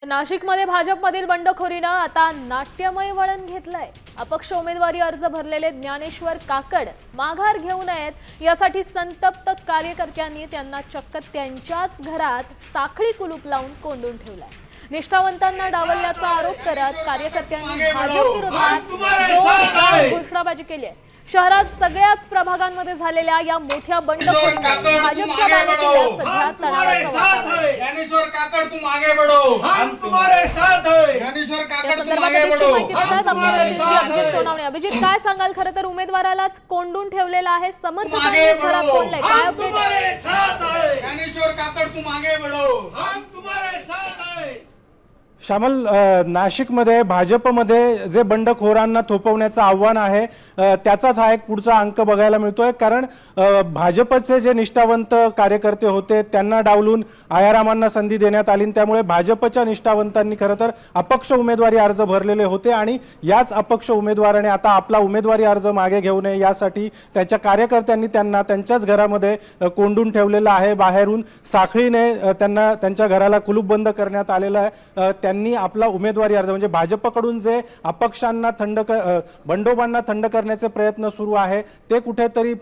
नाशिकमध्ये भाजपमधील बंडखोरीनं आता नाट्यमय वळण घेतलंय। अपक्ष उमेदवारी अर्ज भरलेले ज्ञानेश्वर काकड माघार घेऊ नयेत यासाठी संतप्त कार्यकर्त्यांनी त्यांना चक्क त्यांच्याच घरात साखळी कुलूप लावून कोंडून ठेवलाय। निष्ठावंतांना डावलल्याचा आरोप करत कार्यकर्त्यांनी भाजप विरोधात जोरदार घोषणाबाजी केली आहे। शहरात सगळ्याच प्रभागांमध्ये झालेल्या या मोठ्या बंडखोरीमुळे भाजपच्या बालेकिल्ल्यात सध्या तणावाचं वातावरण आहे। ज्ञानेश्वर काकड तुम आगे बढ़ो, हम तुम्हारे साथ हैं। ज्ञानेश्वर काकड तुम आगे बढ़ो, माहिती देतात आपले प्रतिनिधी अभिजित सोनावणे। अभिजित, काय सांगाल? खरं तर उमेदवारालाच कोंडून ठेवलेलं आहे, समर्थकांनी घरात कोंडलंय, काय अपडेट आहे? ज्ञानेश्वर काकड तुम आगे बढ़ो, हम तुम्हारे साथ हैं। श्यामल, नाशिकमध्ये भाजपमध्ये जे बंडखोरांना थोपवण्याचं आव्हान आहे त्याचाच हा एक पुढचा अंक बघायला मिळतोय। कारण भाजपचे जे निष्ठावंत कार्यकर्ते होते त्यांना डावलून आयारामांना संधी देण्यात आली, त्यामुळे भाजपच्या निष्ठावंतांनी खरं तर अपक्ष उमेदवारी अर्ज भरलेले होते आणि याच अपक्ष उमेदवाराने आता आपला उमेदवारी अर्ज मागे घेऊ नये यासाठी त्याच्या कार्यकर्त्यांनी त्यांना त्यांच्याच घरामध्ये कोंडून ठेवलेलं आहे। बाहेरून साखळीने त्यांना त्यांच्या घराला कुलूप बंद करण्यात आलेलं आहे। त्यांनी आपला उमेदवारी अर्ज म्हणजे भाजपकडून जे अपक्षांना बंडोबांना थंड करण्याचे प्रयत्न सुरू आहे ते कुठेतरी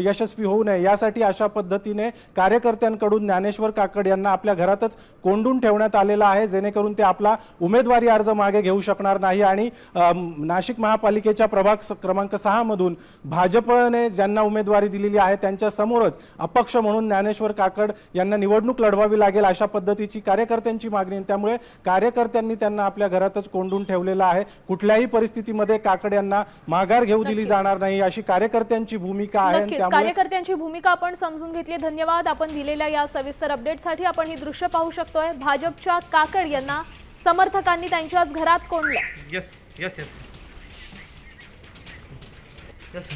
यशस्वी होऊ नये यासाठी अशा पद्धतीने कार्यकर्त्यांकडून ज्ञानेश्वर काकड यांना आपल्या घरातच कोंडून ठेवण्यात आलेला आहे, जेणेकरून ते आपला उमेदवारी अर्ज मागे घेऊ शकणार नाही। आणि नाशिक महापालिकेच्या प्रभाग क्रमांक 6 मधून भाजपने ज्यांना उमेदवारी दिलेली आहे त्यांच्या समोरच अपक्ष म्हणून ज्ञानेश्वर काकड यांना निवडणूक लढवावी लागेल अशा पद्धतीची कार्यकर्त्यांची मागणी, त्यामुळे कार्यकर्त्यांनी त्यांना आपल्या घरातच कोंडून ठेवलेला आहे। कुठल्याही परिस्थितीमध्ये काकड यांना माघार घेऊ दिली जाणार नाही अशी कार्यकर्त्यांची भूमिका आहे। त्यामुळे कार्यकर्त्यांची भूमिका आपण समजून घेतली। धन्यवाद आपण दिलेल्या या सविस्तर अपडेटसाठी। आपण ही दृश्य पाहू शकतोय, भाजपच्या काकड यांना समर्थकांनी त्यांच्याच घरात कोंडलं। Yes yes yes yes